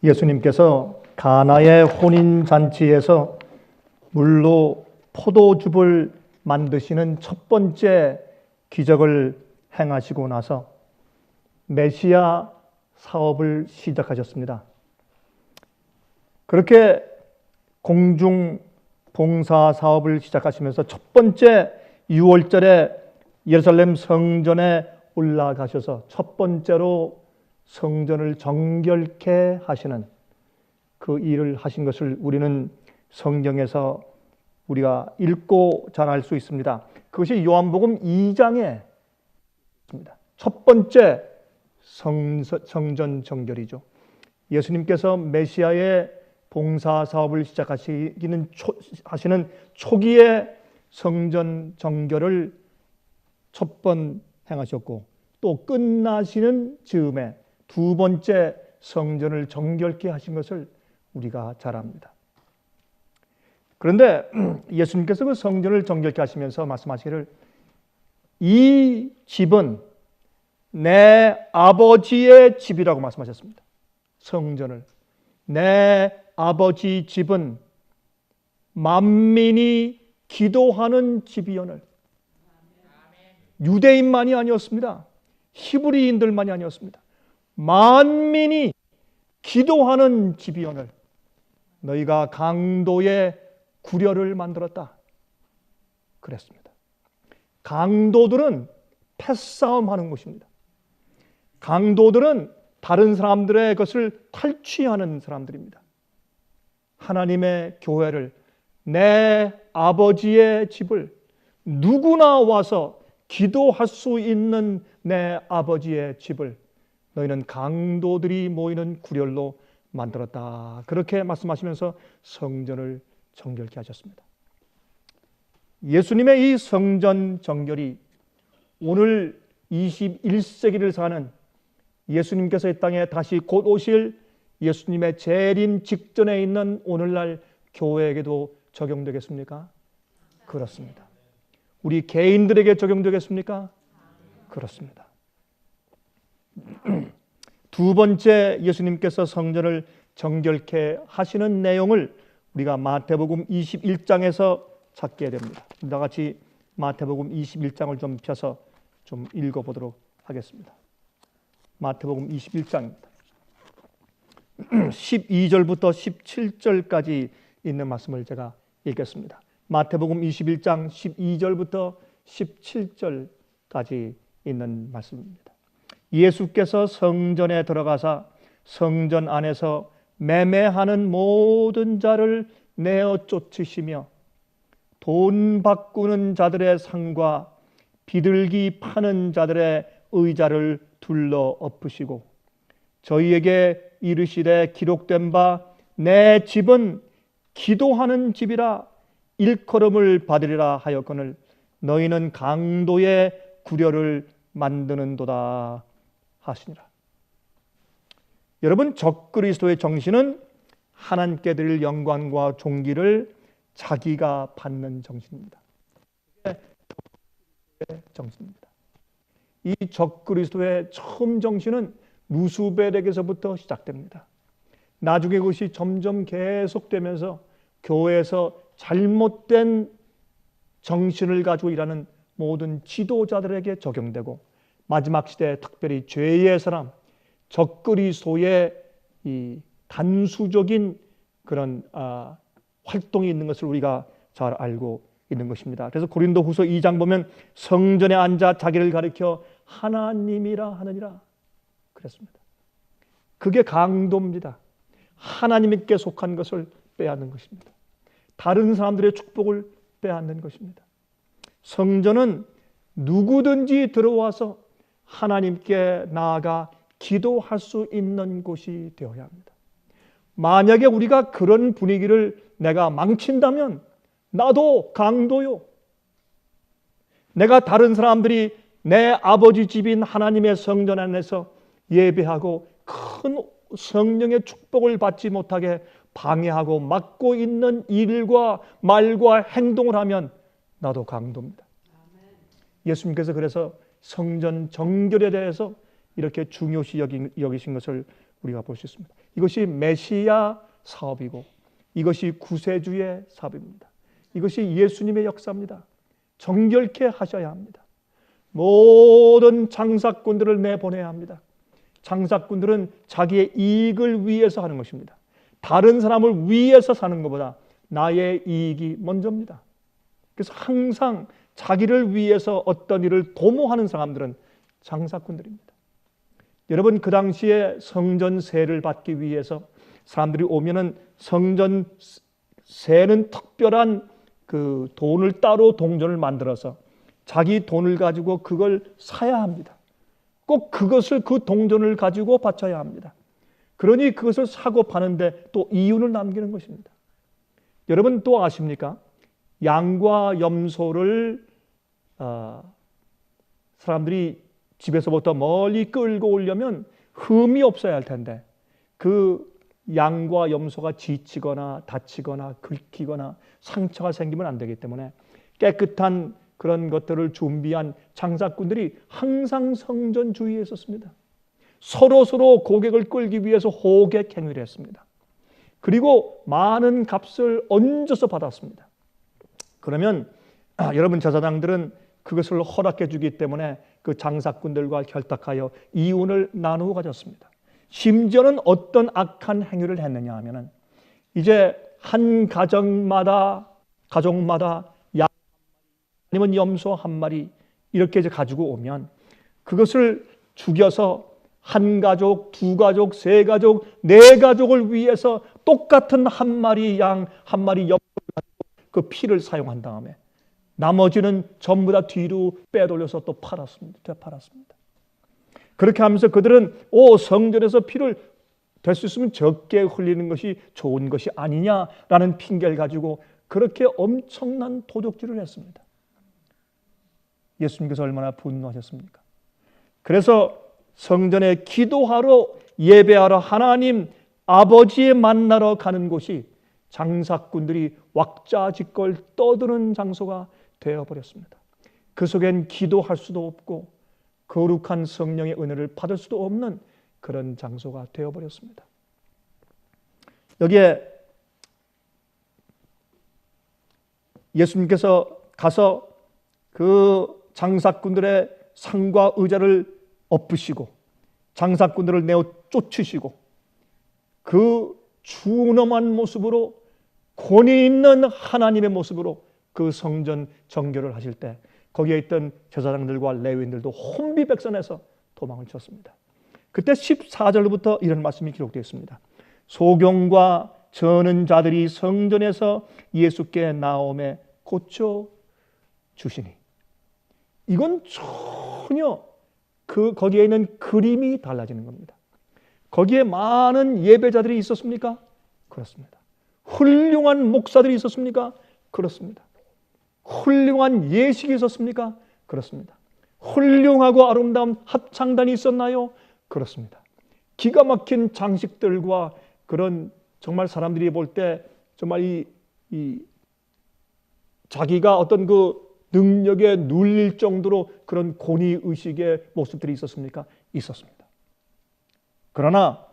예수님께서 가나의 혼인잔치에서 물로 포도즙을 만드시는 첫 번째 기적을 행하시고 나서 메시아 사업을 시작하셨습니다. 그렇게 공중 봉사 사업을 시작하시면서 첫 번째 6월절에 예루살렘 성전에 올라가셔서 첫 번째로 성전을 정결케 하시는 그 일을 하신 것을 우리는 성경에서 우리가 읽고 잘 알 수 있습니다. 그것이 요한복음 2장에 있습니다. 첫 번째 성전 정결이죠. 예수님께서 메시아의 봉사 사업을 하시는 초기에 성전 정결을 첫 번 행하셨고, 또 끝나시는 즈음에 두 번째 성전을 정결케 하신 것을 우리가 잘 압니다. 그런데 예수님께서 그 성전을 정결케 하시면서 말씀하시기를, 이 집은 내 아버지의 집이라고 말씀하셨습니다. 성전을, 내 아버지 집은 만민이 기도하는 집이오늘. 유대인만이 아니었습니다. 히브리인들만이 아니었습니다. 만민이 기도하는 집이오늘. 너희가 강도의 구려를 만들었다 그랬습니다. 강도들은 패싸움하는 것입니다. 강도들은 다른 사람들의 것을 탈취하는 사람들입니다. 하나님의 교회를, 내 아버지의 집을, 누구나 와서 기도할 수 있는 내 아버지의 집을 너희는 강도들이 모이는 구렬로 만들었다. 그렇게 말씀하시면서 성전을 정결케 하셨습니다. 예수님의 이 성전 정결이 오늘 21세기를 사는 예수님께서 이 땅에 다시 곧 오실 예수님의 재림 직전에 있는 오늘날 교회에게도 적용되겠습니까? 그렇습니다. 우리 개인들에게 적용되겠습니까? 그렇습니다. 두 번째 예수님께서 성전을 정결케 하시는 내용을 우리가 마태복음 21장에서 찾게 됩니다. 다 같이 마태복음 21장을 좀 펴서 좀 읽어보도록 하겠습니다. 마태복음 21장입니다. 12절부터 17절까지 있는 말씀을 제가 읽겠습니다. 마태복음 21장 12절부터 17절까지 있는 말씀입니다. 예수께서 성전에 들어가사 성전 안에서 매매하는 모든 자를 내어 쫓으시며 돈 바꾸는 자들의 상과 비둘기 파는 자들의 의자를 둘러 엎으시고 저희에게 이르시되 기록된 바 내 집은 기도하는 집이라 일컬음을 받으리라 하였거늘 너희는 강도의 구려를 만드는도다 하시니라. 여러분, 적그리스도의 정신은 하나님께 드릴 영광과 존귀를 자기가 받는 정신입니다. 정신입니다. 이 적그리스도의 처음 정신은 루스벨에게서부터 시작됩니다. 나중에 그것이 점점 계속되면서 교회에서 잘못된 정신을 가지고 일하는 모든 지도자들에게 적용되고 마지막 시대에 특별히 죄의 사람, 적그리스도의 이 단수적인 그런 활동이 있는 것을 우리가 잘 알고 있는 것입니다. 그래서 고린도후서 2장 보면 성전에 앉아 자기를 가리켜 하나님이라 하느니라 그랬습니다. 그게 강도입니다. 하나님께 속한 것을 빼앗는 것입니다. 다른 사람들의 축복을 빼앗는 것입니다. 성전은 누구든지 들어와서 하나님께 나아가 기도할 수 있는 곳이 되어야 합니다. 만약에 우리가 그런 분위기를 내가 망친다면 나도 강도요. 내가 다른 사람들이 내 아버지 집인 하나님의 성전 안에서 예배하고 큰 성령의 축복을 받지 못하게 방해하고 막고 있는 일과 말과 행동을 하면 나도 강도입니다. 예수님께서 그래서 성전 정결에 대해서 이렇게 중요시 여기신 것을 우리가 볼 수 있습니다. 이것이 메시아 사업이고 이것이 구세주의 사업입니다. 이것이 예수님의 역사입니다. 정결케 하셔야 합니다. 모든 장사꾼들을 내보내야 합니다. 장사꾼들은 자기의 이익을 위해서 하는 것입니다. 다른 사람을 위해서 사는 것보다 나의 이익이 먼저입니다. 그래서 항상 자기를 위해서 어떤 일을 도모하는 사람들은 장사꾼들입니다. 여러분, 그 당시에 성전 세를 받기 위해서 사람들이 오면은 성전 세는 특별한 그 돈을 따로 동전을 만들어서 자기 돈을 가지고 그걸 사야 합니다. 꼭 그것을 그 동전을 가지고 바쳐야 합니다. 그러니 그것을 사고 파는데 또 이윤을 남기는 것입니다. 여러분 또 아십니까? 양과 염소를 사람들이 집에서부터 멀리 끌고 오려면 흠이 없어야 할 텐데 그 양과 염소가 지치거나 다치거나 긁히거나 상처가 생기면 안 되기 때문에 깨끗한 그런 것들을 준비한 장사꾼들이 항상 성전 주위에 있었습니다. 서로 고객을 끌기 위해서 호객 행위를 했습니다. 그리고 많은 값을 얹어서 받았습니다. 그러면 여러분 제사장들은 그것을 허락해 주기 때문에 그 장사꾼들과 결탁하여 이윤을 나누어 가졌습니다. 심지어는 어떤 악한 행위를 했느냐 하면은 이제 한 가족마다 양 아니면 염소 한 마리 이렇게 이제 가지고 오면 그것을 죽여서 한 가족, 두 가족, 세 가족, 네 가족을 위해서 똑같은 한 마리 양, 한 마리 염소를 가지고 그 피를 사용한 다음에 나머지는 전부 다 뒤로 빼돌려서 또 되팔았습니다. 그렇게 하면서 그들은 성전에서 피를 될 수 있으면 적게 흘리는 것이 좋은 것이 아니냐라는 핑계를 가지고 그렇게 엄청난 도적질을 했습니다. 예수님께서 얼마나 분노하셨습니까? 그래서 성전에 기도하러 예배하러 하나님 아버지에 만나러 가는 곳이 장사꾼들이 왁자지껄 떠드는 장소가 되어버렸습니다. 그 속엔 기도할 수도 없고 거룩한 성령의 은혜를 받을 수도 없는 그런 장소가 되어버렸습니다. 여기에 예수님께서 가서 그 장사꾼들의 상과 의자를 엎으시고 장사꾼들을 내어 쫓으시고 그 준엄한 모습으로 권위 있는 하나님의 모습으로 그 성전 정결을 하실 때 거기에 있던 제사장들과 레위인들도 혼비백산해서 도망을 쳤습니다. 그때 14절부터 이런 말씀이 기록되어 있습니다. 소경과 저는 자들이 성전에서 예수께 나오매 고쳐 주시니. 이건 전혀 거기에 있는 그림이 달라지는 겁니다. 거기에 많은 예배자들이 있었습니까? 그렇습니다. 훌륭한 목사들이 있었습니까? 그렇습니다. 훌륭한 예식이 있었습니까? 그렇습니다. 훌륭하고 아름다운 합창단이 있었나요? 그렇습니다. 기가 막힌 장식들과 그런 정말 사람들이 볼 때 정말 자기가 어떤 그 능력에 눌릴 정도로 그런 권위의식의 모습들이 있었습니까? 있었습니다. 그러나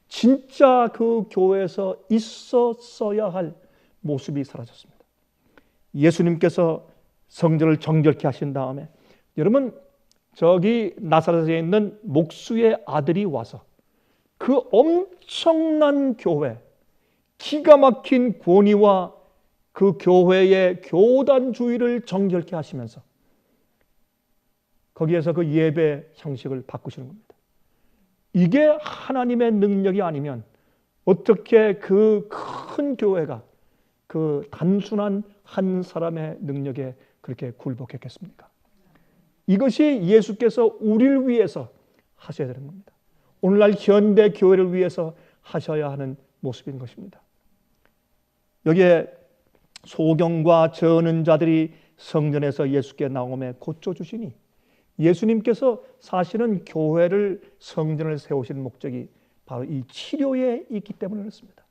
진짜 그 교회에서 있었어야 할 모습이 사라졌습니다. 예수님께서 성전을 정결케 하신 다음에 여러분 저기 나사렛에 있는 목수의 아들이 와서 그 엄청난 교회, 기가 막힌 권위와 그 교회의 교단주의를 정결케 하시면서 거기에서 그 예배 형식을 바꾸시는 겁니다. 이게 하나님의 능력이 아니면 어떻게 그 큰 교회가 그 단순한 한 사람의 능력에 그렇게 굴복했겠습니까? 이것이 예수께서 우리를 위해서 하셔야 되는 겁니다. 오늘날 현대 교회를 위해서 하셔야 하는 모습인 것입니다. 여기에 소경과 저는 자들이 성전에서 예수께 나오매 고쳐주시니 예수님께서 사실은 교회를 성전을 세우신 목적이 바로 이 치료에 있기 때문에 그렇습니다.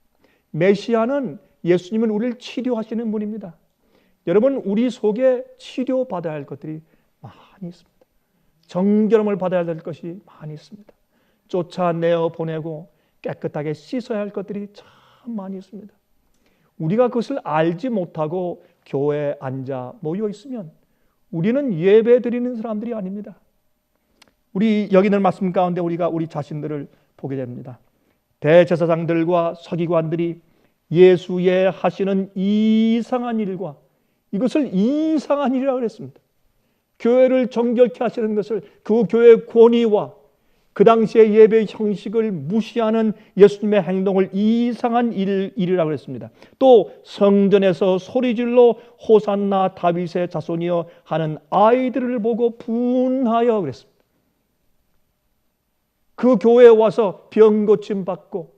메시아는 예수님은 우리를 치료하시는 분입니다. 여러분 우리 속에 치료받아야 할 것들이 많이 있습니다. 정결함을 받아야 될 것이 많이 있습니다. 쫓아내어 보내고 깨끗하게 씻어야 할 것들이 참 많이 있습니다. 우리가 그것을 알지 못하고 교회에 앉아 모여 있으면 우리는 예배 드리는 사람들이 아닙니다. 우리 여기 있는 말씀 가운데 우리가 우리 자신들을 보게 됩니다. 대제사장들과 서기관들이 예수의 하시는 이상한 일과 이것을 이상한 일이라고 그랬습니다. 교회를 정결케 하시는 것을 그 교회의 권위와 그 당시의 예배 형식을 무시하는 예수님의 행동을 이상한 일이라고 했습니다. 또 성전에서 소리질러 호산나 다윗의 자손이여 하는 아이들을 보고 분하여 그랬습니다. 그 교회에 와서 병 고침 받고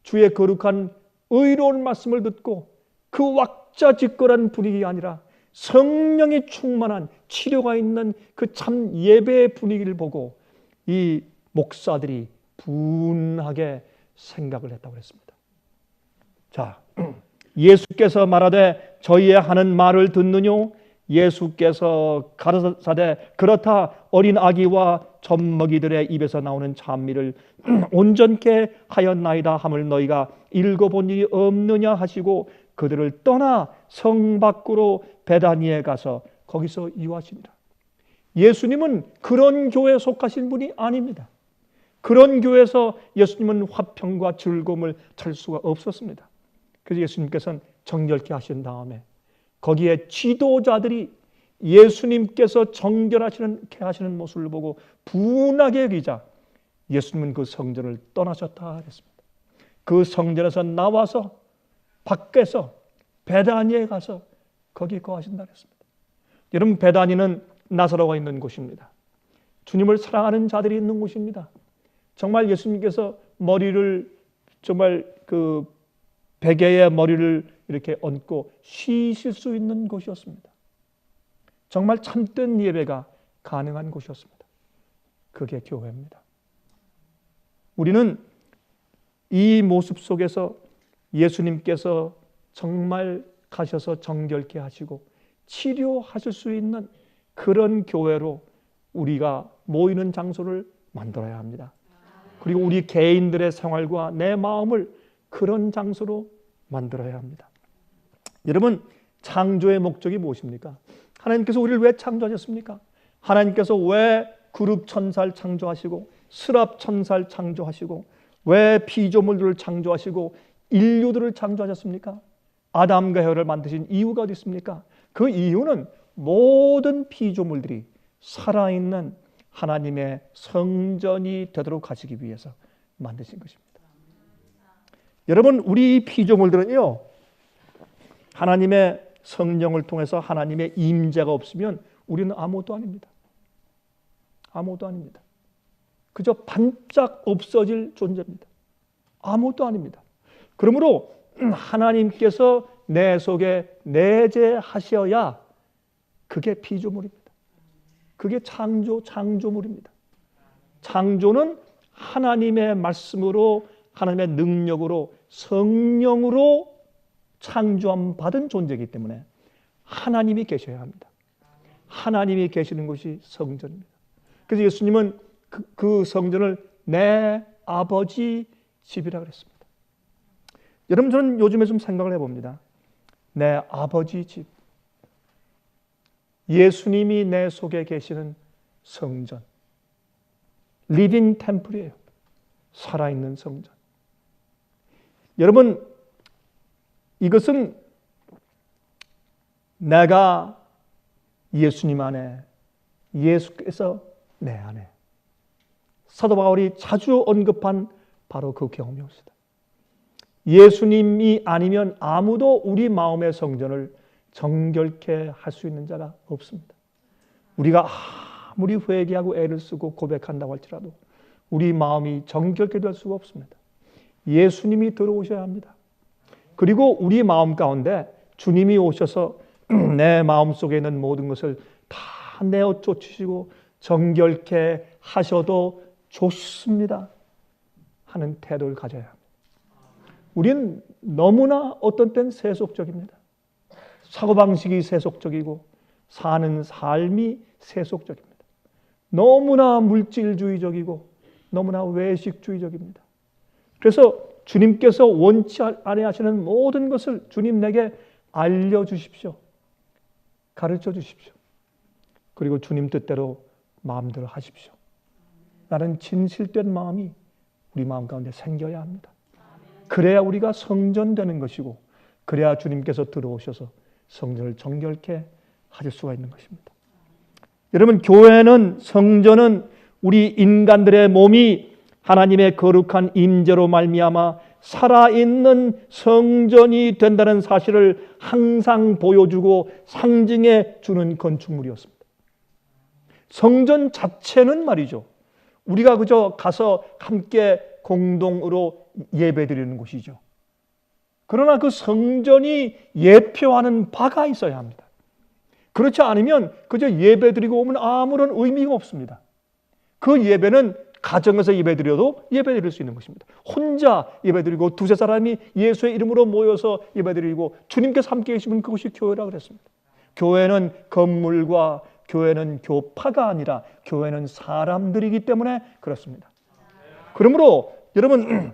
주의 거룩한 의로운 말씀을 듣고 그 왁자지껄한 분위기가 아니라 성령이 충만한 치료가 있는 그 참 예배의 분위기를 보고 이 목사들이 분하게 생각을 했다고 했습니다. 자, 예수께서 말하되 저희의 하는 말을 듣느뇨? 예수께서 가라사대 그렇다 어린 아기와 젖먹이들의 입에서 나오는 찬미를 온전케 하였나이다 함을 너희가 읽어본 일이 없느냐 하시고 그들을 떠나 성 밖으로 베다니에 가서 거기서 이유하십니다. 예수님은 그런 교회에 속하신 분이 아닙니다. 그런 교회에서 예수님은 화평과 즐거움을 찾을 수가 없었습니다. 그래서 예수님께서는 정결케 하신 다음에 거기에 지도자들이 예수님께서 정결하시게 하시는 모습을 보고 분하게 여기자 예수님은 그 성전을 떠나셨다 했습니다. 그 성전에서 나와서 밖에서 베다니에 가서 거기에 거하신다 했습니다. 여러분, 베다니는 나사로가 있는 곳입니다. 주님을 사랑하는 자들이 있는 곳입니다. 정말 예수님께서 머리를 정말 그 베개에 머리를 이렇게 얹고 쉬실 수 있는 곳이었습니다. 정말 참된 예배가 가능한 곳이었습니다. 그게 교회입니다. 우리는 이 모습 속에서 예수님께서 정말 가셔서 정결케 하시고 치료하실 수 있는 그런 교회로 우리가 모이는 장소를 만들어야 합니다. 그리고 우리 개인들의 생활과 내 마음을 그런 장소로 만들어야 합니다. 여러분, 창조의 목적이 무엇입니까? 하나님께서 우리를 왜 창조하셨습니까? 하나님께서 왜 그룹 천사를 창조하시고 스랍 천사를 창조하시고 왜 피조물들을 창조하시고 인류들을 창조하셨습니까? 아담과 해와를 만드신 이유가 어디 있습니까? 그 이유는 모든 피조물들이 살아있는 하나님의 성전이 되도록 하시기 위해서 만드신 것입니다. 여러분, 우리 피조물들은요, 하나님의 성령을 통해서 하나님의 임재가 없으면 우리는 아무것도 아닙니다. 아무것도 아닙니다. 그저 반짝 없어질 존재입니다. 아무것도 아닙니다. 그러므로 하나님께서 내 속에 내재하셔야 그게 피조물입니다. 그게 창조물입니다. 창조는 하나님의 말씀으로 하나님의 능력으로 성령으로 창조함 받은 존재이기 때문에 하나님이 계셔야 합니다. 하나님이 계시는 곳이 성전입니다. 그래서 예수님은 그 성전을 내 아버지 집이라고 그랬습니다. 여러분, 저는 요즘에 좀 생각을 해봅니다. 내 아버지 집. 예수님이 내 속에 계시는 성전. 리빙 템플이에요. 살아있는 성전. 여러분, 이것은 내가 예수님 안에, 예수께서 내 안에. 사도 바울이 자주 언급한 바로 그 경험이었습니다. 예수님이 아니면 아무도 우리 마음의 성전을 정결케 할 수 있는 자가 없습니다. 우리가 아무리 회개하고 애를 쓰고 고백한다고 할지라도 우리 마음이 정결케 될 수가 없습니다. 예수님이 들어오셔야 합니다. 그리고 우리 마음 가운데 주님이 오셔서 내 마음 속에 있는 모든 것을 다 내어 쫓으시고 정결케 하셔도 좋습니다 하는 태도를 가져야 합니다. 우리는 너무나 어떤 때는 세속적입니다. 사고방식이 세속적이고 사는 삶이 세속적입니다. 너무나 물질주의적이고 너무나 외식주의적입니다. 그래서 주님께서 원치 아니하시는 모든 것을 주님 내게 알려주십시오. 가르쳐 주십시오. 그리고 주님 뜻대로 마음대로 하십시오. 나는 진실된 마음이 우리 마음 가운데 생겨야 합니다. 그래야 우리가 성전되는 것이고, 그래야 주님께서 들어오셔서 성전을 정결케 하실 수가 있는 것입니다. 여러분, 교회는, 성전은 우리 인간들의 몸이 하나님의 거룩한 임재로 말미암아 살아있는 성전이 된다는 사실을 항상 보여주고 상징해 주는 건축물이었습니다. 성전 자체는 말이죠, 우리가 그저 가서 함께 공동으로 예배드리는 곳이죠. 그러나 그 성전이 예표하는 바가 있어야 합니다. 그렇지 않으면 그저 예배드리고 오면 아무런 의미가 없습니다. 그 예배는 가정에서 예배드려도 예배드릴 수 있는 것입니다. 혼자 예배드리고 두세 사람이 예수의 이름으로 모여서 예배드리고 주님께서 함께 계시면 그것이 교회라고 그랬습니다. 교회는 건물과 교회는 교파가 아니라 교회는 사람들이기 때문에 그렇습니다. 그러므로 여러분,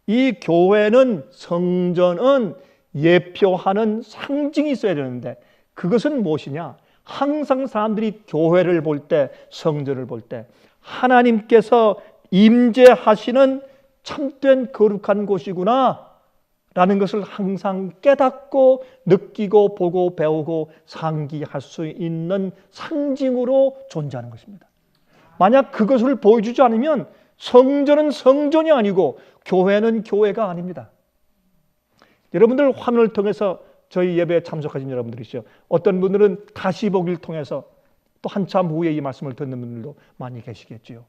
이 교회는, 성전은 예표하는 상징이 있어야 되는데 그것은 무엇이냐? 항상 사람들이 교회를 볼 때, 성전을 볼 때 하나님께서 임재하시는 참된 거룩한 곳이구나 라는 것을 항상 깨닫고 느끼고 보고 배우고 상기할 수 있는 상징으로 존재하는 것입니다. 만약 그것을 보여주지 않으면 성전은 성전이 아니고 교회는 교회가 아닙니다. 여러분들 화면을 통해서 저희 예배에 참석하신 여러분들이시죠. 어떤 분들은 다시 보기를 통해서 또 한참 후에 이 말씀을 듣는 분들도 많이 계시겠지요.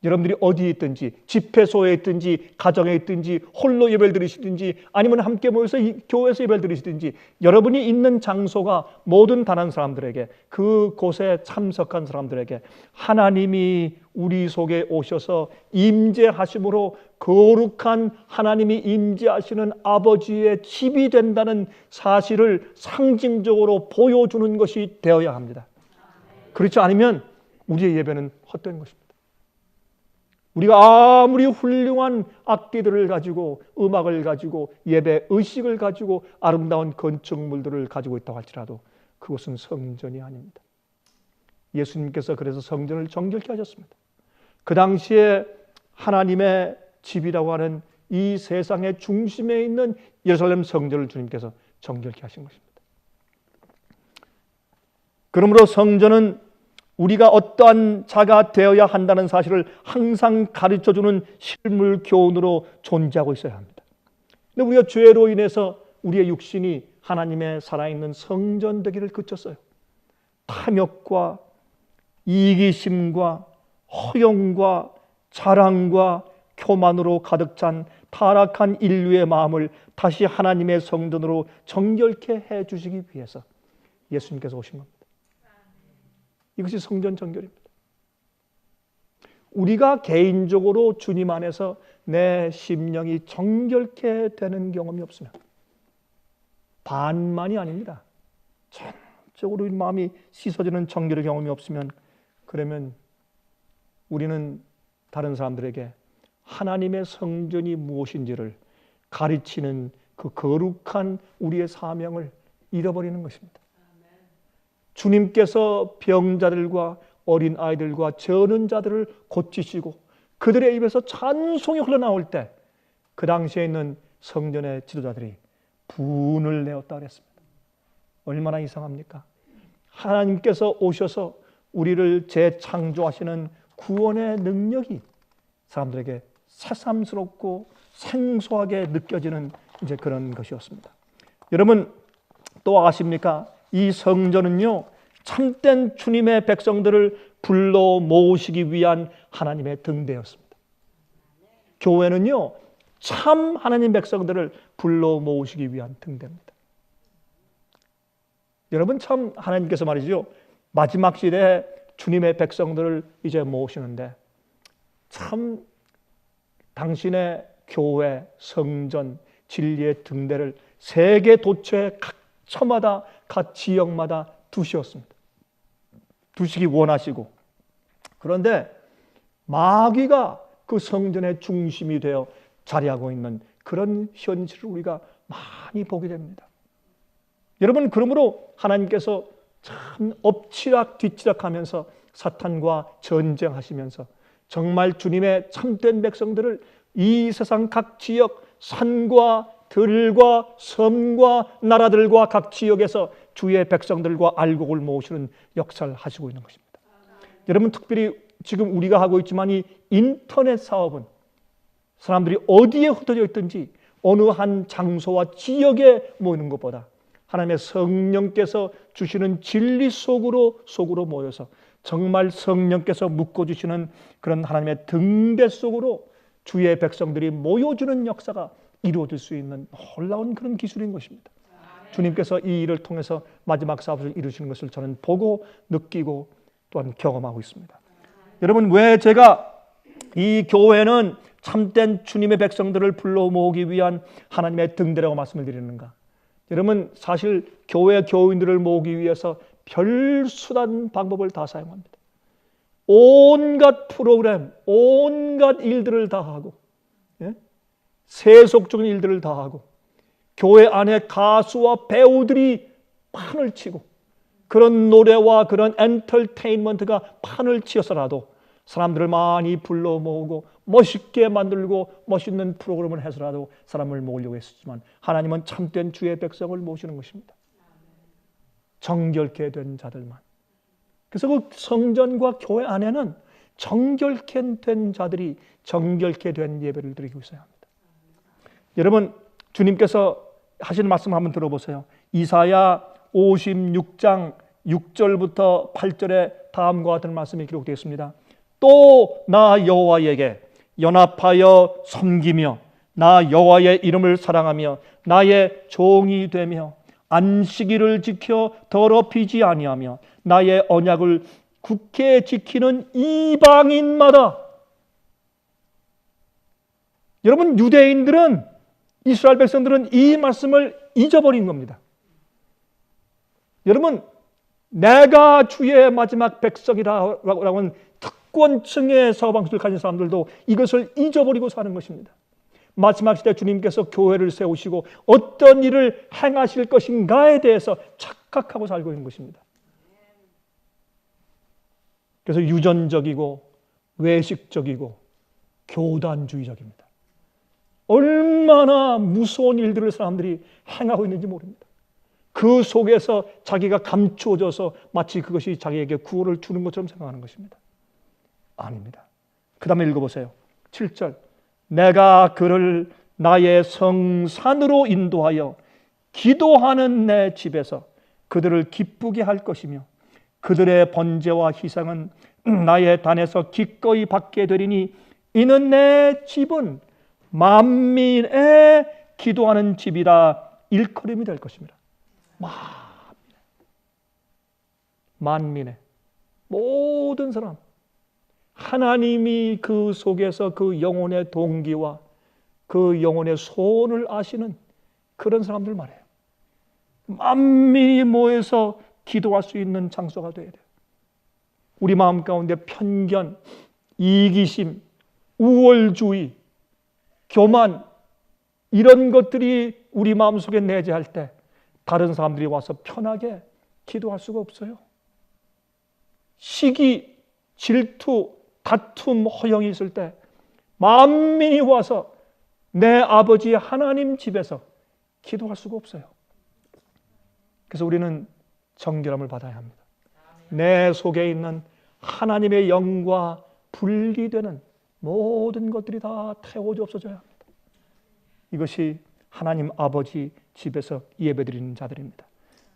여러분들이 어디에 있든지, 집회소에 있든지, 가정에 있든지, 홀로 예배를 드리시든지, 아니면 함께 모여서 교회에서 예배를 드리시든지, 여러분이 있는 장소가 모든 다른 사람들에게, 그곳에 참석한 사람들에게 하나님이 우리 속에 오셔서 임재하심으로 거룩한 하나님이 임재하시는 아버지의 집이 된다는 사실을 상징적으로 보여주는 것이 되어야 합니다. 그렇지 않으면 우리의 예배는 헛된 것입니다. 우리가 아무리 훌륭한 악기들을 가지고, 음악을 가지고, 예배 의식을 가지고, 아름다운 건축물들을 가지고 있다고 할지라도 그것은 성전이 아닙니다. 예수님께서 그래서 성전을 정결케 하셨습니다. 그 당시에 하나님의 집이라고 하는 이 세상의 중심에 있는 예루살렘 성전을 주님께서 정결케 하신 것입니다. 그러므로 성전은 우리가 어떠한 자가 되어야 한다는 사실을 항상 가르쳐주는 실물 교훈으로 존재하고 있어야 합니다. 근데 우리가 죄로 인해서 우리의 육신이 하나님의 살아있는 성전 되기를 그쳤어요. 탐욕과 이기심과 허영과 자랑과 교만으로 가득 찬 타락한 인류의 마음을 다시 하나님의 성전으로 정결케 해주시기 위해서 예수님께서 오신 겁니다. 이것이 성전 정결입니다. 우리가 개인적으로 주님 안에서 내 심령이 정결케 되는 경험이 없으면, 반만이 아닙니다, 전적으로 우리 마음이 씻어지는 정결의 경험이 없으면, 그러면 우리는 다른 사람들에게 하나님의 성전이 무엇인지를 가르치는 그 거룩한 우리의 사명을 잃어버리는 것입니다. 주님께서 병자들과 어린 아이들과 저는 자들을 고치시고 그들의 입에서 찬송이 흘러나올 때 그 당시에 있는 성전의 지도자들이 분을 내었다 그랬습니다. 얼마나 이상합니까? 하나님께서 오셔서 우리를 재창조하시는 구원의 능력이 사람들에게 새삼스럽고 생소하게 느껴지는 이제 그런 것이었습니다. 여러분 또 아십니까? 이 성전은요, 참된 주님의 백성들을 불러 모으시기 위한 하나님의 등대였습니다. 교회는요, 참 하나님 백성들을 불러 모으시기 위한 등대입니다. 여러분 참 하나님께서 말이죠, 마지막 시대에 주님의 백성들을 이제 모으시는데 참 당신의 교회, 성전, 진리의 등대를 세계 도처의 각 처마다 각 지역마다 두셨습니다. 두시기 원하시고, 그런데 마귀가 그 성전의 중심이 되어 자리하고 있는 그런 현실을 우리가 많이 보게 됩니다. 여러분, 그러므로 하나님께서 참 엎치락 뒤치락하면서 사탄과 전쟁하시면서 정말 주님의 참된 백성들을 이 세상 각 지역 산과 들과 섬과 나라들과 각 지역에서 주의 백성들과 알곡을 모으시는 역사를 하시고 있는 것입니다. 여러분, 특별히 지금 우리가 하고 있지만 이 인터넷 사업은 사람들이 어디에 흩어져 있든지 어느 한 장소와 지역에 모이는 것보다 하나님의 성령께서 주시는 진리 속으로 모여서 정말 성령께서 묶어주시는 그런 하나님의 등대 속으로 주의 백성들이 모여주는 역사가 이루어질 수 있는 놀라운 그런 기술인 것입니다. 주님께서 이 일을 통해서 마지막 사업을 이루시는 것을 저는 보고 느끼고 또한 경험하고 있습니다. 여러분, 왜 제가 이 교회는 참된 주님의 백성들을 불러 모으기 위한 하나님의 등대라고 말씀을 드리는가? 여러분, 사실 교회 교인들을 모으기 위해서 별 수단 방법을 다 사용합니다. 온갖 프로그램, 온갖 일들을 다 하고, 세속적인 일들을 다 하고, 교회 안에 가수와 배우들이 판을 치고, 그런 노래와 그런 엔터테인먼트가 판을 치어서라도 사람들을 많이 불러 모으고 멋있게 만들고 멋있는 프로그램을 해서라도 사람을 모으려고 했었지만 하나님은 참된 주의 백성을 모시는 것입니다. 정결케 된 자들만. 그래서 그 성전과 교회 안에는 정결케 된 자들이 정결케 된 예배를 드리고 있어야 합니다. 여러분, 주님께서 하시는 말씀 한번 들어보세요. 이사야 56장 6절부터 8절에 다음과 같은 말씀이 기록되어 있습니다. 또 나 여호와에게 연합하여 섬기며 나 여호와의 이름을 사랑하며 나의 종이 되며 안식일을 지켜 더럽히지 아니하며 나의 언약을 굳게 지키는 이방인마다. 여러분, 유대인들은, 이스라엘 백성들은 이 말씀을 잊어버린 겁니다. 여러분, 내가 주의 마지막 백성이라고 하는 특권층의 사고방식을 가진 사람들도 이것을 잊어버리고 사는 것입니다. 마지막 시대 주님께서 교회를 세우시고 어떤 일을 행하실 것인가에 대해서 착각하고 살고 있는 것입니다. 그래서 유전적이고 외식적이고 교단주의적입니다. 얼마나 무서운 일들을 사람들이 행하고 있는지 모릅니다. 그 속에서 자기가 감추어져서 마치 그것이 자기에게 구원을 주는 것처럼 생각하는 것입니다. 아닙니다. 그 다음에 읽어보세요. 7절. 내가 그를 나의 성산으로 인도하여 기도하는 내 집에서 그들을 기쁘게 할 것이며 그들의 번제와 희생은 나의 단에서 기꺼이 받게 되리니 이는 내 집은 만민의 기도하는 집이라 일컬음이 될 것입니다. 만민의 모든 사람, 하나님이 그 속에서 그 영혼의 동기와 그 영혼의 소원을 아시는 그런 사람들 말이에요. 만민이 모여서 기도할 수 있는 장소가 되어야 돼요. 우리 마음 가운데 편견, 이기심, 우월주의, 교만, 이런 것들이 우리 마음속에 내재할 때 다른 사람들이 와서 편하게 기도할 수가 없어요. 시기, 질투, 다툼, 허영이 있을 때 만민이 와서 내 아버지 하나님 집에서 기도할 수가 없어요. 그래서 우리는 정결함을 받아야 합니다. 내 속에 있는 하나님의 영과 분리되는 모든 것들이 다 태워져 없어져야 합니다. 이것이 하나님 아버지 집에서 예배드리는 자들입니다.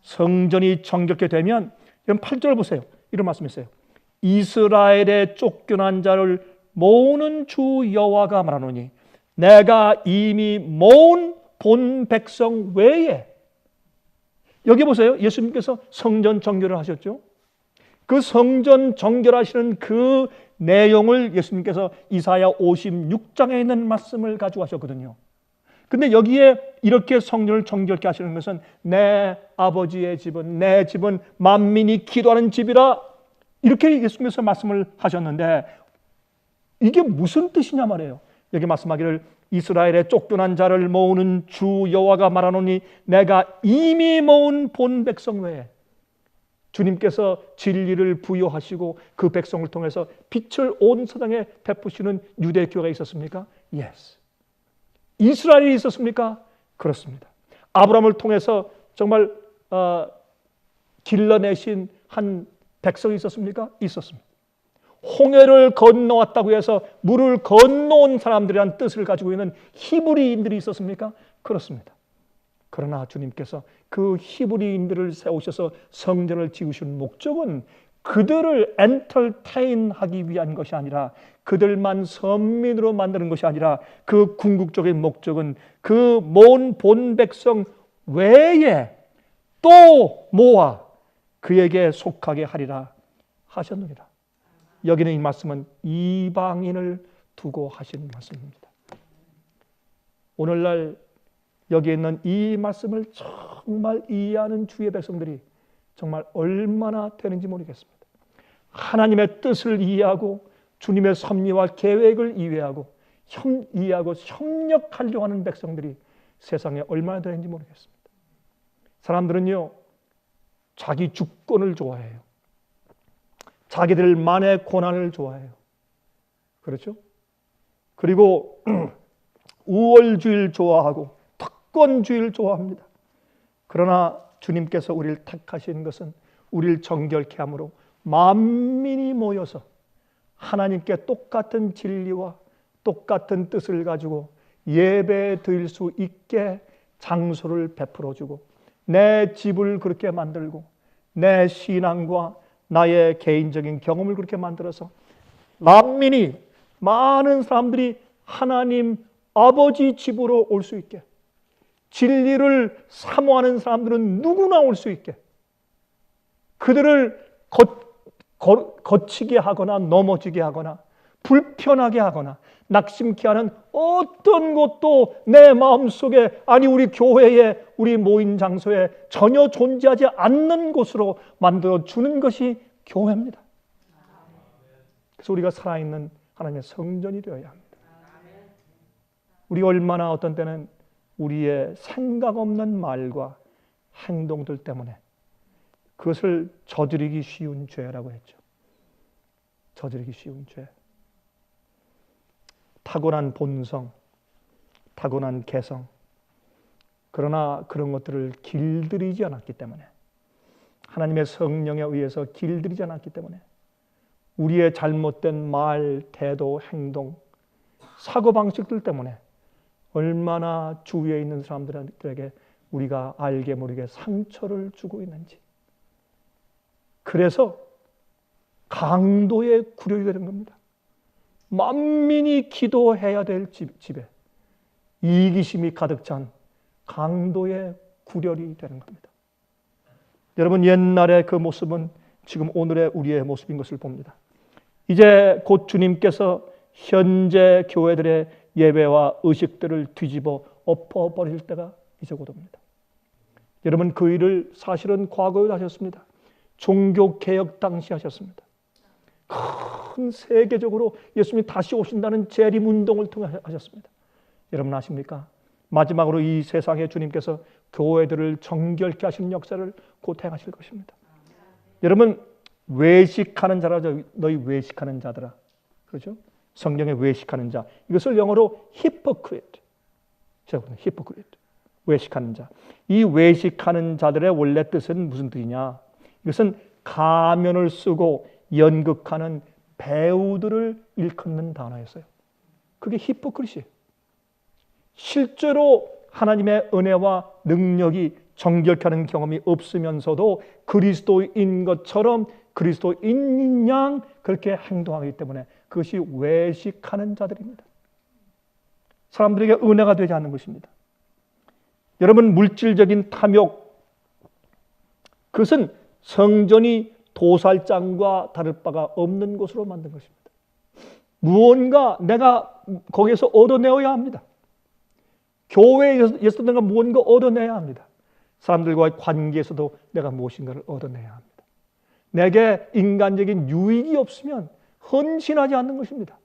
성전이 정결케 되면, 여러분 8절 보세요. 이런 말씀이 있어요. 이스라엘의 쫓겨난 자를 모으는 주 여호와가 말하노니 내가 이미 모은 본 백성 외에. 여기 보세요. 예수님께서 성전 정결을 하셨죠. 그 성전 정결하시는 그 내용을 예수님께서 이사야 56장에 있는 말씀을 가지고 하셨거든요. 근데 여기에 이렇게 성전을 정결케 하시는 것은 내 아버지의 집은, 내 집은 만민이 기도하는 집이라, 이렇게 예수님께서 말씀을 하셨는데 이게 무슨 뜻이냐 말이에요. 여기 말씀하기를 이스라엘의 쫓겨난 자를 모으는 주 여호와가 말하노니 내가 이미 모은 본 백성 외에 주님께서 진리를 부여하시고 그 백성을 통해서 빛을 온 세상에 베푸시는 유대교회가 있었습니까? Yes. 이스라엘이 있었습니까? 그렇습니다. 아브라함을 통해서 정말 길러내신 한 백성이 있었습니까? 있었습니다. 홍해를 건너왔다고 해서 물을 건너온 사람들이란 뜻을 가지고 있는 히브리인들이 있었습니까? 그렇습니다. 그러나 주님께서 그 히브리인들을 세우셔서 성전을 지으신 목적은 그들을 엔터테인하기 위한 것이 아니라, 그들만 선민으로 만드는 것이 아니라, 그 궁극적인 목적은 그 모은 본 백성 외에 또 모아 그에게 속하게 하리라 하셨느니라. 여기는 이 말씀은 이방인을 두고 하신 말씀입니다. 오늘날 여기에 있는 이 말씀을 정말 이해하는 주의 백성들이 정말 얼마나 되는지 모르겠습니다. 하나님의 뜻을 이해하고 주님의 섭리와 계획을 이해하고 협력하려고 하는 백성들이 세상에 얼마나 되는지 모르겠습니다. 사람들은요, 자기 주권을 좋아해요. 자기들만의 고난을 좋아해요. 그렇죠? 그리고 우월주의를 좋아하고 특권주의를 좋아합니다. 그러나 주님께서 우리를 택하신 것은 우리를 정결케 함으로 만민이 모여서 하나님께 똑같은 진리와 똑같은 뜻을 가지고 예배 드릴 수 있게 장소를 베풀어주고, 내 집을 그렇게 만들고 내 신앙과 나의 개인적인 경험을 그렇게 만들어서 만민이, 많은 사람들이 하나님 아버지 집으로 올 수 있게, 진리를 사모하는 사람들은 누구나 올 수 있게, 그들을 거치게 하거나 넘어지게 하거나 불편하게 하거나 낙심케 하는 어떤 것도 내 마음속에, 아니 우리 교회에, 우리 모인 장소에 전혀 존재하지 않는 곳으로 만들어주는 것이 교회입니다. 그래서 우리가 살아있는 하나님의 성전이 되어야 합니다. 우리가 얼마나 어떤 때는 우리의 생각 없는 말과 행동들 때문에 그것을 저지르기 쉬운 죄라고 했죠. 저지르기 쉬운 죄. 타고난 본성, 타고난 개성, 그러나 그런 것들을 길들이지 않았기 때문에, 하나님의 성령에 의해서 길들이지 않았기 때문에 우리의 잘못된 말, 태도, 행동, 사고방식들 때문에 얼마나 주위에 있는 사람들에게 우리가 알게 모르게 상처를 주고 있는지, 그래서 강도의 구렬이 되는 겁니다. 만민이 기도해야 될 집에 이기심이 가득 찬 강도의 구렬이 되는 겁니다. 여러분, 옛날의 그 모습은 지금 오늘의 우리의 모습인 것을 봅니다. 이제 곧 주님께서 현재 교회들의 예배와 의식들을 뒤집어 엎어버릴 때가 이제 곧 옵니다. 여러분, 그 일을 사실은 과거에도 하셨습니다. 종교개혁 당시 하셨습니다. 큰 세계적으로 예수님이 다시 오신다는 재림운동을 통해 하셨습니다. 여러분 아십니까? 마지막으로 이 세상에 주님께서 교회들을 정결케 하시는 역사를 곧 행하실 것입니다. 여러분, 외식하는 자라죠. 너희 외식하는 자들아. 그렇죠? 성경에 외식하는 자. 이것을 영어로 hypocrite. hypocrite. 외식하는 자. 이 외식하는 자들의 원래 뜻은 무슨 뜻이냐? 이것은 가면을 쓰고 연극하는 배우들을 일컫는 단어였어요. 그게 히포크리시예요. 실제로 하나님의 은혜와 능력이 정결케 하는 경험이 없으면서도 그리스도인 것처럼 그리스도인인 양 그렇게 행동하기 때문에 그것이 외식하는 자들입니다. 사람들에게 은혜가 되지 않는 것입니다. 여러분, 물질적인 탐욕, 그것은 성전이 도살장과 다를 바가 없는 곳으로 만든 것입니다. 무언가 내가 거기에서 얻어내어야 합니다. 교회에서도 내가 무언가 얻어내야 합니다. 사람들과의 관계에서도 내가 무엇인가를 얻어내야 합니다. 내게 인간적인 유익이 없으면 헌신하지 않는 것입니다.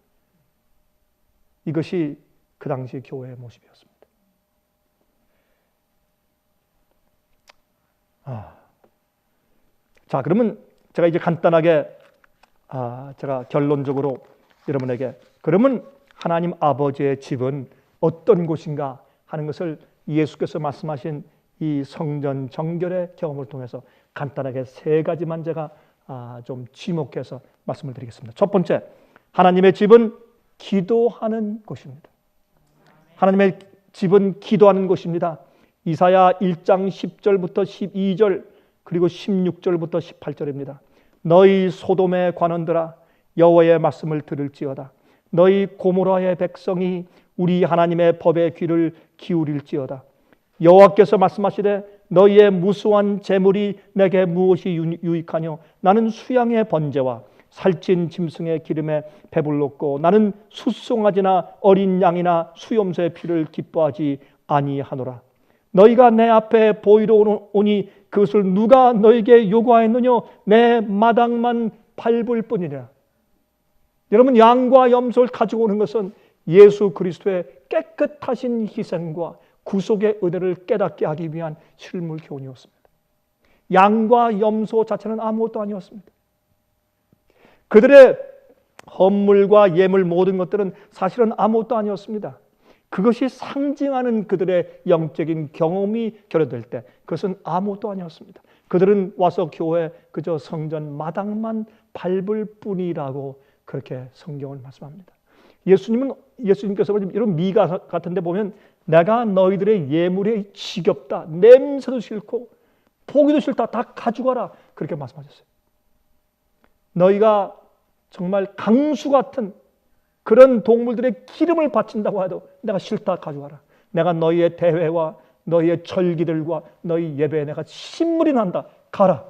이것이 그 당시 교회의 모습이었습니다. 자, 그러면 제가 이제 간단하게 제가 결론적으로 여러분에게 그러면 하나님 아버지의 집은 어떤 곳인가 하는 것을 예수께서 말씀하신 이 성전 정결의 경험을 통해서 간단하게 세 가지만 제가 좀 지목해서 말씀을 드리겠습니다. 첫 번째, 하나님의 집은 기도하는 곳입니다. 하나님의 집은 기도하는 곳입니다. 이사야 1장 10절부터 12절 그리고 16절부터 18절입니다. 너희 소돔의 관원들아 여호와의 말씀을 들을지어다. 너희 고모라의 백성이 우리 하나님의 법에 귀를 기울일지어다. 여호와께서 말씀하시되 너희의 무수한 재물이 내게 무엇이 유익하뇨? 나는 수양의 번제와 살찐 짐승의 기름에 배불렀고 나는 숫송아지나 어린 양이나 수염소의 피를 기뻐하지 아니하노라. 너희가 내 앞에 보이러 오니 그것을 누가 너에게 요구하였느냐? 내 마당만 밟을 뿐이라. 여러분, 양과 염소를 가지고 오는 것은 예수 그리스도의 깨끗하신 희생과 구속의 은혜를 깨닫게 하기 위한 실물 교훈이었습니다. 양과 염소 자체는 아무것도 아니었습니다. 그들의 헌물과 예물 모든 것들은 사실은 아무것도 아니었습니다. 그것이 상징하는 그들의 영적인 경험이 결여될 때 그것은 아무것도 아니었습니다. 그들은 와서 교회 그저 성전 마당만 밟을 뿐이라고 그렇게 성경을 말씀합니다. 예수님께서 이런 미가 같은데 보면 내가 너희들의 예물에 지겹다, 냄새도 싫고 보기도 싫다, 다 가져가라 그렇게 말씀하셨어요. 너희가 정말 강수 같은 그런 동물들의 기름을 바친다고 해도 내가 싫다, 가져가라. 내가 너희의 대회와 너희의 절기들과 너희 예배에 내가 신물이 난다, 가라.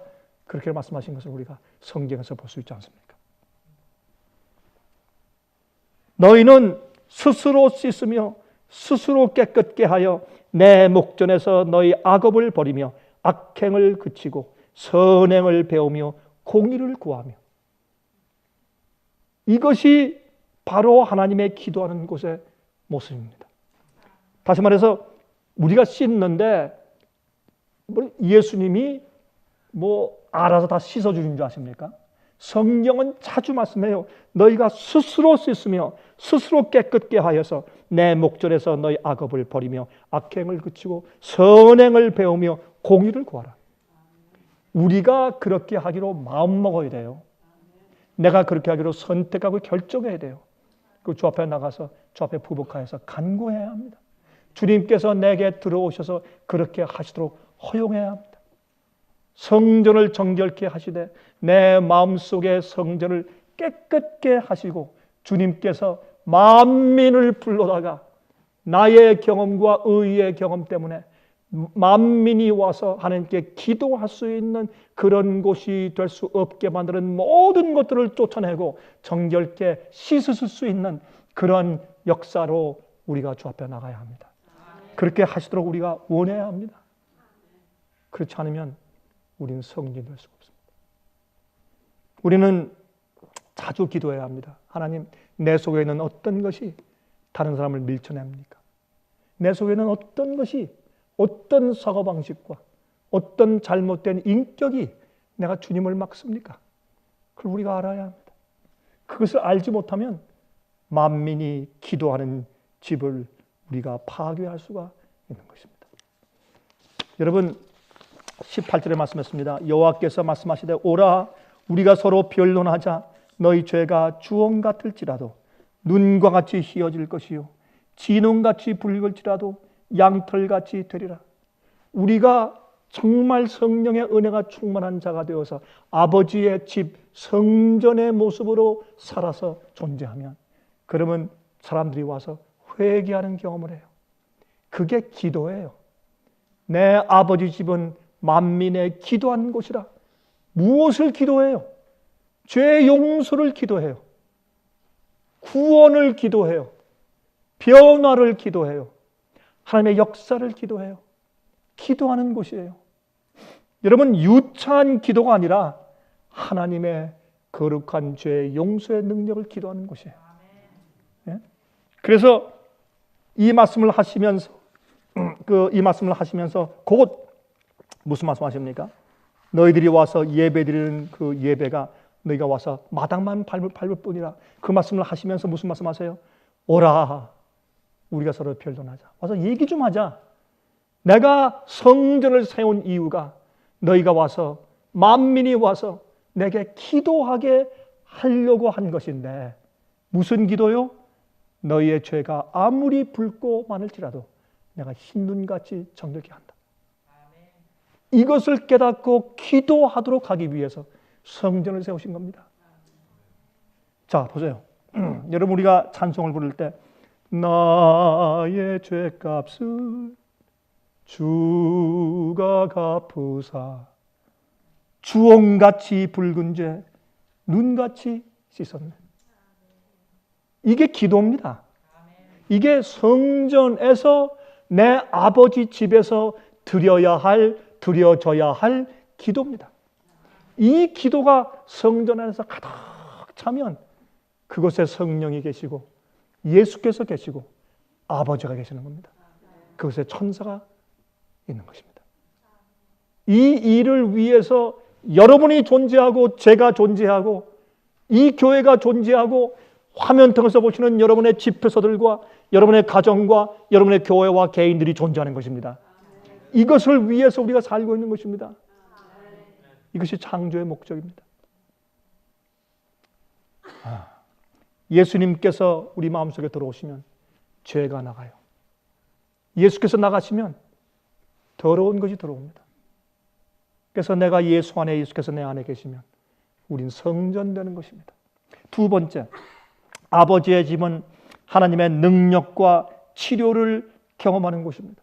그렇게 말씀하신 것을 우리가 성경에서 볼 수 있지 않습니까? 너희는 스스로 씻으며 스스로 깨끗게 하여 내 목전에서 너희 악업을 버리며 악행을 그치고 선행을 배우며 공의를 구하며. 이것이 바로 하나님의 기도하는 곳의 모습입니다. 다시 말해서 우리가 씻는데 예수님이 알아서 다 씻어주신 줄 아십니까? 성경은 자주 말씀해요. 너희가 스스로 씻으며 스스로 깨끗게 하여서 내 목전에서 너희 악업을 버리며 악행을 그치고 선행을 배우며 공의를 구하라. 우리가 그렇게 하기로 마음먹어야 돼요. 내가 그렇게 하기로 선택하고 결정해야 돼요. 그 주 앞에 나가서 주 앞에 부복하여서 간구해야 합니다. 주님께서 내게 들어오셔서 그렇게 하시도록 허용해야 합니다. 성전을 정결케 하시되 내 마음속의 성전을 깨끗게 하시고 주님께서 만민을 불러다가 나의 경험과 의의 경험 때문에 만민이 와서 하나님께 기도할 수 있는 그런 곳이 될 수 없게 만드는 모든 것들을 쫓아내고 정결케 씻을 수 있는 그런 역사로 우리가 주 앞에 나가야 합니다. 그렇게 하시도록 우리가 원해야 합니다. 그렇지 않으면 우리는 성인이 될 수가 없습니다. 우리는 자주 기도해야 합니다. 하나님, 내 속에 있는 어떤 것이 다른 사람을 밀쳐냅니까? 내 속에 있는 어떤 것이, 어떤 사고방식과 어떤 잘못된 인격이 내가 주님을 막습니까? 그걸 우리가 알아야 합니다. 그것을 알지 못하면 만민이 기도하는 집을 우리가 파괴할 수가 있는 것입니다. 여러분, 18절에 말씀했습니다. 여호와께서 말씀하시되 오라 우리가 서로 변론하자. 너희 죄가 주홍 같을지라도 눈과 같이 희어질 것이요 진홍같이 붉을지라도 양털같이 되리라. 우리가 정말 성령의 은혜가 충만한 자가 되어서 아버지의 집 성전의 모습으로 살아서 존재하면 그러면 사람들이 와서 회개하는 경험을 해요. 그게 기도예요. 내 아버지 집은 만민의 기도하는 곳이라. 무엇을 기도해요? 죄 용서를 기도해요. 구원을 기도해요. 변화를 기도해요. 하나님의 역사를 기도해요. 기도하는 곳이에요. 여러분, 유치한 기도가 아니라 하나님의 거룩한 죄 용서의 능력을 기도하는 곳이에요. 예? 그래서 이 말씀을 하시면서 곧 무슨 말씀하십니까? 너희들이 와서 예배드리는 그 예배가 너희가 와서 마당만 밟을 뿐이라. 그 말씀을 하시면서 무슨 말씀하세요? 오라, 우리가 서로 변론하자. 와서 얘기 좀 하자. 내가 성전을 세운 이유가 너희가 와서, 만민이 와서 내게 기도하게 하려고 한 것인데, 무슨 기도요? 너희의 죄가 아무리 붉고 많을지라도 내가 흰눈같이 정결케 한다. 이것을 깨닫고 기도하도록 하기 위해서 성전을 세우신 겁니다. 자, 보세요. 여러분, 우리가 찬송을 부를 때 나의 죄값을 주가 갚으사 주홍같이 붉은 죄 눈같이 씻었네. 이게 기도입니다. 이게 성전에서 내 아버지 집에서 드려져야 할 기도입니다. 이 기도가 성전 안에서 가득 차면 그곳에 성령이 계시고 예수께서 계시고 아버지가 계시는 겁니다. 그곳에 천사가 있는 것입니다. 이 일을 위해서 여러분이 존재하고 제가 존재하고 이 교회가 존재하고 화면 통해서 보시는 여러분의 집회서들과 여러분의 가정과 여러분의 교회와 개인들이 존재하는 것입니다. 이것을 위해서 우리가 살고 있는 것입니다. 이것이 창조의 목적입니다. 예수님께서 우리 마음속에 들어오시면 죄가 나가요. 예수께서 나가시면 더러운 것이 들어옵니다. 그래서 내가 예수 안에, 예수께서 내 안에 계시면 우린 성전되는 것입니다. 두 번째, 아버지의 집은 하나님의 능력과 치료를 경험하는 곳입니다.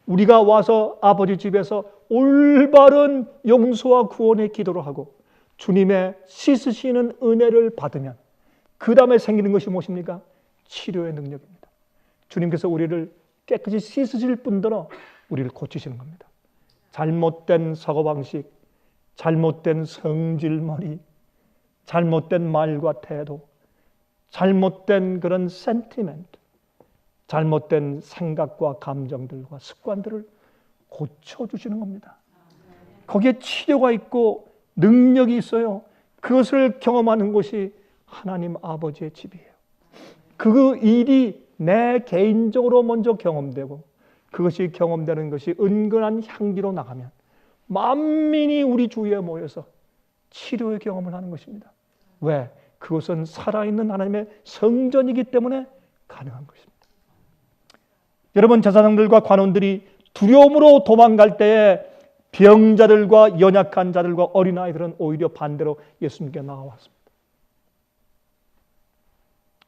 우리가 와서 아버지 집에서 올바른 용서와 구원의 기도를 하고 주님의 씻으시는 은혜를 받으면 그 다음에 생기는 것이 무엇입니까? 치료의 능력입니다. 주님께서 우리를 깨끗이 씻으실 뿐더러 우리를 고치시는 겁니다. 잘못된 사고방식, 잘못된 성질머리, 잘못된 말과 태도, 잘못된 그런 센티멘트, 잘못된 생각과 감정들과 습관들을 고쳐주시는 겁니다. 거기에 치료가 있고 능력이 있어요. 그것을 경험하는 곳이 하나님 아버지의 집이에요. 그 일이 내 개인적으로 먼저 경험되고 그것이 경험되는 것이 은근한 향기로 나가면 만민이 우리 주위에 모여서 치료의 경험을 하는 것입니다. 왜? 그것은 살아있는 하나님의 성전이기 때문에 가능한 것입니다. 여러분, 제사장들과 관원들이 두려움으로 도망갈 때에 병자들과 연약한 자들과 어린아이들은 오히려 반대로 예수님께 나와왔습니다.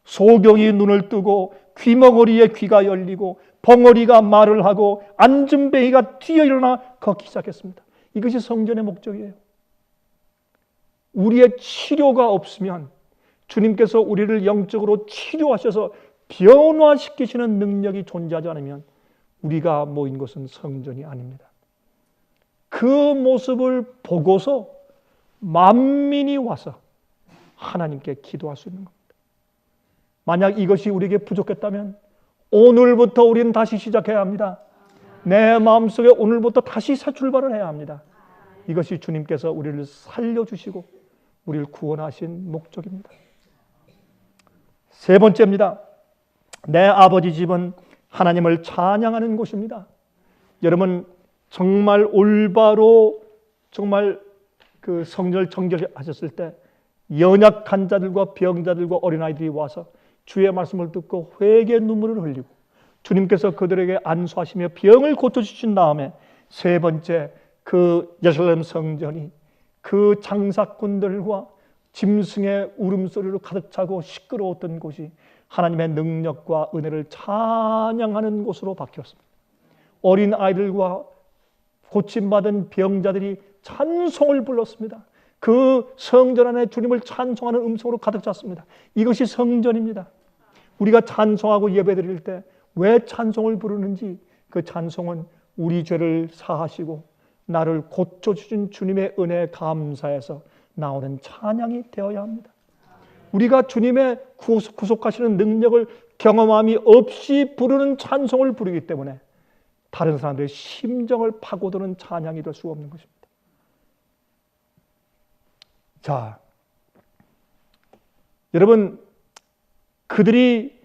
소경이 눈을 뜨고 귀머거리에 귀가 열리고 벙어리가 말을 하고 앉은뱅이가 뛰어 일어나 걷기 시작했습니다. 이것이 성전의 목적이에요. 우리의 치료가 없으면 주님께서 우리를 영적으로 치료하셔서 변화시키시는 능력이 존재하지 않으면 우리가 모인 것은 성전이 아닙니다. 그 모습을 보고서 만민이 와서 하나님께 기도할 수 있는 겁니다. 만약 이것이 우리에게 부족했다면 오늘부터 우리는 다시 시작해야 합니다. 내 마음속에 오늘부터 다시 새 출발을 해야 합니다. 이것이 주님께서 우리를 살려주시고 우리를 구원하신 목적입니다. 세 번째입니다. 내 아버지 집은 하나님을 찬양하는 곳입니다. 여러분, 정말 올바로 정말 그 성전을 정결하셨을 때 연약한 자들과 병자들과 어린아이들이 와서 주의 말씀을 듣고 회개의 눈물을 흘리고 주님께서 그들에게 안수하시며 병을 고쳐주신 다음에 세 번째, 그 예루살렘 성전이 그 장사꾼들과 짐승의 울음소리로 가득 차고 시끄러웠던 곳이 하나님의 능력과 은혜를 찬양하는 곳으로 바뀌었습니다. 어린 아이들과 고침받은 병자들이 찬송을 불렀습니다. 그 성전 안에 주님을 찬송하는 음성으로 가득 찼습니다. 이것이 성전입니다. 우리가 찬송하고 예배드릴 때 왜 찬송을 부르는지, 그 찬송은 우리 죄를 사하시고 나를 고쳐주신 주님의 은혜에 감사해서 나오는 찬양이 되어야 합니다. 우리가 주님의 구속하시는 능력을 경험함이 없이 부르는 찬송을 부르기 때문에 다른 사람들의 심정을 파고드는 찬양이 될 수가 없는 것입니다. 자, 여러분, 그들이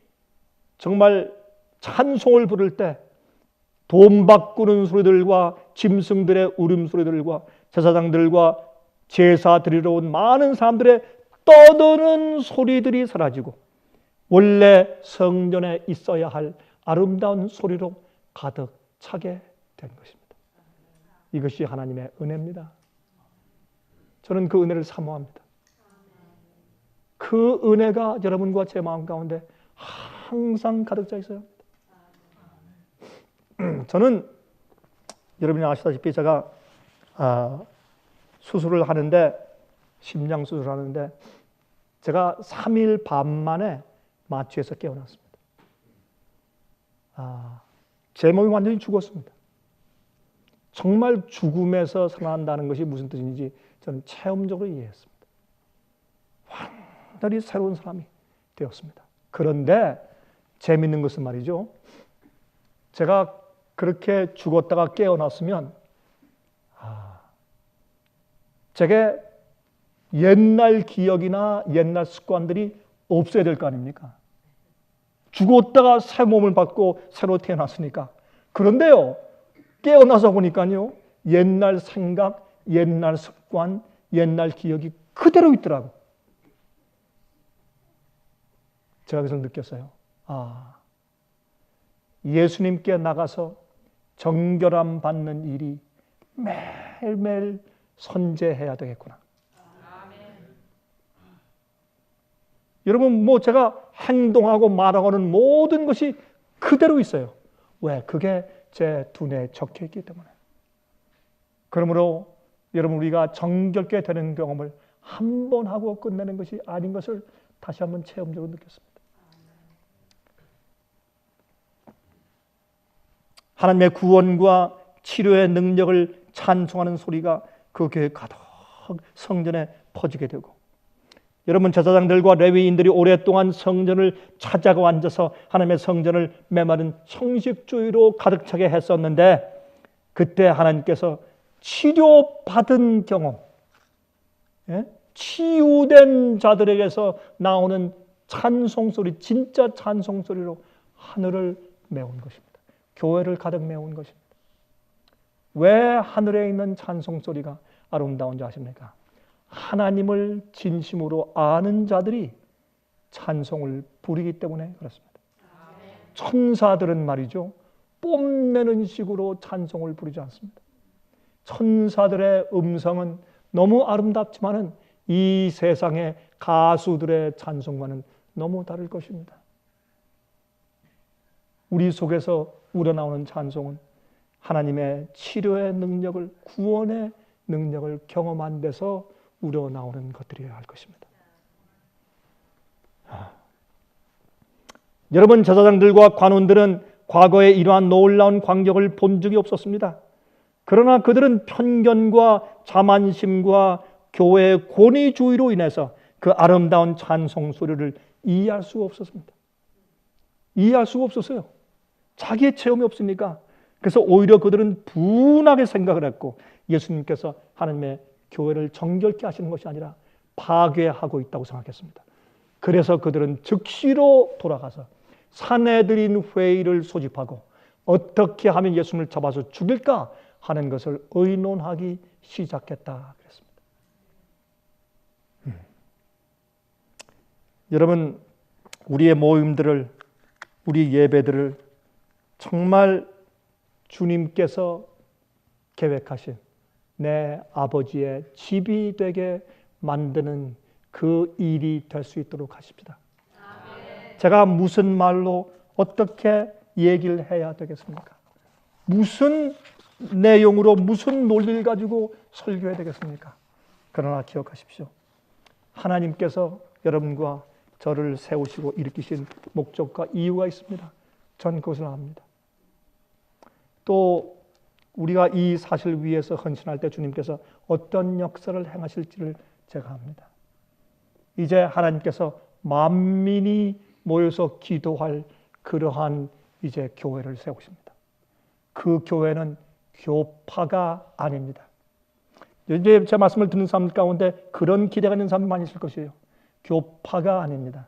정말 찬송을 부를 때 돈 바꾸는 소리들과 짐승들의 울음소리들과 제사장들과 제사 드리러 온 많은 사람들의 떠드는 소리들이 사라지고 원래 성전에 있어야 할 아름다운 소리로 가득 차게 된 것입니다. 이것이 하나님의 은혜입니다. 저는 그 은혜를 사모합니다. 그 은혜가 여러분과 제 마음 가운데 항상 가득 차 있어요. 저는 여러분이 아시다시피 제가 수술을 하는데, 심장 수술을 하는데 제가 3일 반 만에 마취해서 깨어났습니다. 제 몸이 완전히 죽었습니다. 정말 죽음에서 살아난다는 것이 무슨 뜻인지 저는 체험적으로 이해했습니다. 완전히 새로운 사람이 되었습니다. 그런데 재밌는 것은 말이죠, 제가 그렇게 죽었다가 깨어났으면 제게 옛날 기억이나 옛날 습관들이 없어야 될 거 아닙니까? 죽었다가 새 몸을 받고 새로 태어났으니까. 그런데요, 깨어나서 보니까요, 옛날 생각, 옛날 습관, 옛날 기억이 그대로 있더라고. 제가 그래서 느꼈어요. 예수님께 나가서 정결함 받는 일이 매일매일 선제해야 되겠구나. 여러분, 제가 행동하고 말하고 하는 모든 것이 그대로 있어요. 왜? 그게 제 두뇌에 적혀 있기 때문에. 그러므로 여러분, 우리가 정결케 되는 경험을 한 번 하고 끝내는 것이 아닌 것을 다시 한번 체험적으로 느꼈습니다. 하나님의 구원과 치료의 능력을 찬송하는 소리가 그 교회 가득 성전에 퍼지게 되고, 여러분, 제사장들과 레위인들이 오랫동안 성전을 찾아가 앉아서 하나님의 성전을 메마른 형식주의로 가득 차게 했었는데, 그때 하나님께서 치료받은 경험, 치유된 자들에게서 나오는 찬송소리, 진짜 찬송소리로 하늘을 메운 것입니다. 교회를 가득 메운 것입니다. 왜 하늘에 있는 찬송소리가 아름다운 줄 아십니까? 하나님을 진심으로 아는 자들이 찬송을 부리기 때문에 그렇습니다. 천사들은 말이죠, 뽐내는 식으로 찬송을 부르지 않습니다. 천사들의 음성은 너무 아름답지만은 이 세상의 가수들의 찬송과는 너무 다를 것입니다. 우리 속에서 우러나오는 찬송은 하나님의 치료의 능력을, 구원의 능력을 경험한 데서 우러나오는 것들이어야 할 것입니다. 여러분, 제사장들과 관원들은 과거에 이러한 놀라운 광경을 본 적이 없었습니다. 그러나 그들은 편견과 자만심과 교회의 권위주의로 인해서 그 아름다운 찬송 소리를 이해할 수가 없었습니다. 이해할 수가 없었어요. 자기의 체험이 없으니까. 그래서 오히려 그들은 분하게 생각을 했고, 예수님께서 하나님의 교회를 정결케 하시는 것이 아니라 파괴하고 있다고 생각했습니다. 그래서 그들은 즉시로 돌아가서 사내들인 회의를 소집하고 어떻게 하면 예수님을 잡아서 죽일까 하는 것을 의논하기 시작했다 그랬습니다. 여러분, 우리의 모임들을, 우리 예배들을 정말 주님께서 계획하신 내 아버지의 집이 되게 만드는 그 일이 될 수 있도록 하십시다. 제가 무슨 말로 어떻게 얘기를 해야 되겠습니까? 무슨 내용으로, 무슨 논리를 가지고 설교해야 되겠습니까? 그러나 기억하십시오. 하나님께서 여러분과 저를 세우시고 일으키신 목적과 이유가 있습니다. 전 그것을 압니다. 또 우리가 이 사실 위해서 헌신할 때 주님께서 어떤 역사를 행하실지를 제가 압니다. 이제 하나님께서 만민이 모여서 기도할 그러한 이제 교회를 세우십니다. 그 교회는 교파가 아닙니다. 이제 제 말씀을 듣는 사람들 가운데 그런 기대가 있는 사람이 많이 있을 것이에요. 교파가 아닙니다.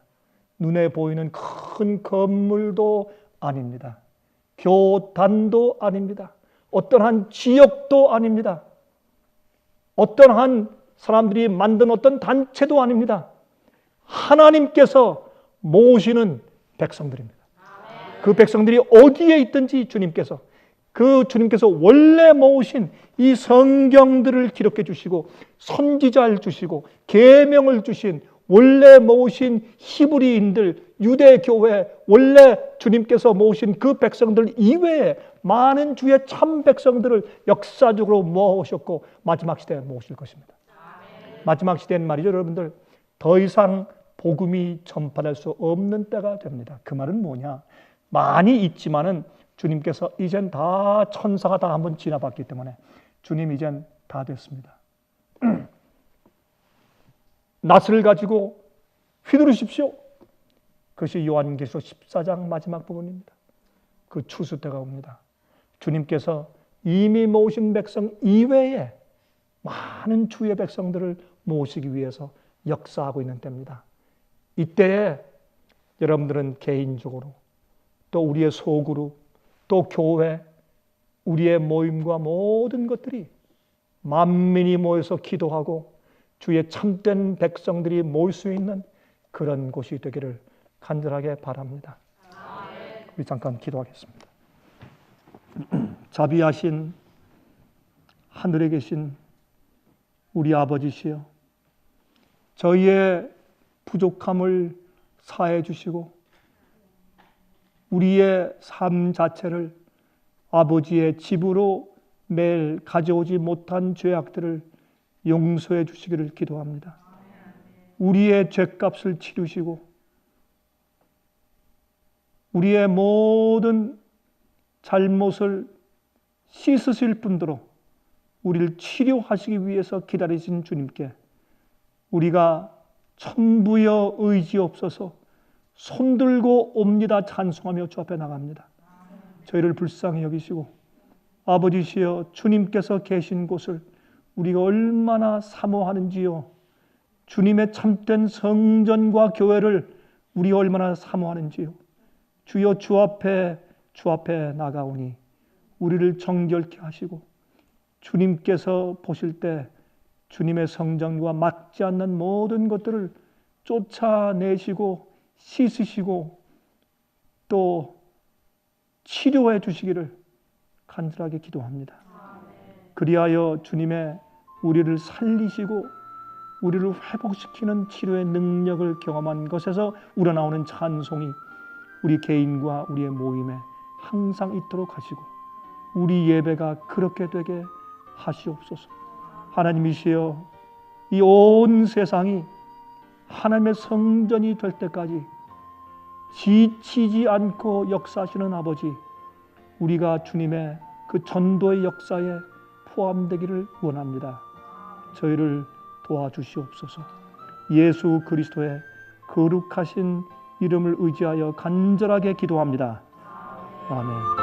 눈에 보이는 큰 건물도 아닙니다. 교단도 아닙니다. 어떤 한 지역도 아닙니다. 어떤 한 사람들이 만든 어떤 단체도 아닙니다. 하나님께서 모으시는 백성들입니다. 그 백성들이 어디에 있든지 주님께서 원래 모으신 이 성경들을 기록해 주시고 선지자를 주시고 계명을 주신 원래 모으신 히브리인들, 유대교회, 원래 주님께서 모으신 그 백성들 이외에 많은 주의 참 백성들을 역사적으로 모으셨고 마지막 시대에 모으실 것입니다. 마지막 시대는 말이죠, 여러분들, 더 이상 복음이 전파될 수 없는 때가 됩니다. 그 말은 뭐냐? 많이 있지만은 주님께서 이젠 다 천사가 다 한번 지나봤기 때문에 주님 이젠 다 됐습니다. 낫을 가지고 휘두르십시오. 그것이 요한계시록 14장 마지막 부분입니다. 그 추수 때가 옵니다. 주님께서 이미 모으신 백성 이외에 많은 주의 백성들을 모으시기 위해서 역사하고 있는 때입니다. 이때에 여러분들은 개인적으로 또 우리의 소그룹 또 교회, 우리의 모임과 모든 것들이 만민이 모여서 기도하고 주의 참된 백성들이 모일 수 있는 그런 곳이 되기를 간절하게 바랍니다. 우리 잠깐 기도하겠습니다. 자비하신 하늘에 계신 우리 아버지시여, 저희의 부족함을 사해 주시고 우리의 삶 자체를 아버지의 집으로 매일 가져오지 못한 죄악들을 용서해 주시기를 기도합니다. 우리의 죄값을 치르시고 우리의 모든 잘못을 씻으실 뿐더러 우리를 치료하시기 위해서 기다리신 주님께 우리가 천부여 의지없어서 손들고 옵니다 찬송하며 주 앞에 나갑니다. 저희를 불쌍히 여기시고 아버지시여, 주님께서 계신 곳을 우리가 얼마나 사모하는지요, 주님의 참된 성전과 교회를 우리가 얼마나 사모하는지요. 주여, 주 앞에 나가오니 우리를 정결케 하시고 주님께서 보실 때 주님의 성전과 맞지 않는 모든 것들을 쫓아내시고 씻으시고 또 치료해 주시기를 간절하게 기도합니다. 그리하여 주님의 우리를 살리시고 우리를 회복시키는 치료의 능력을 경험한 것에서 우러나오는 찬송이 우리 개인과 우리의 모임에 항상 있도록 하시고 우리 예배가 그렇게 되게 하시옵소서. 하나님이시여, 이 온 세상이 하나님의 성전이 될 때까지 지치지 않고 역사하시는 아버지, 우리가 주님의 그 전도의 역사에 포함되기를 원합니다. 저희를 도와주시옵소서. 예수 그리스도의 거룩하신 이름을 의지하여 간절하게 기도합니다. 아멘.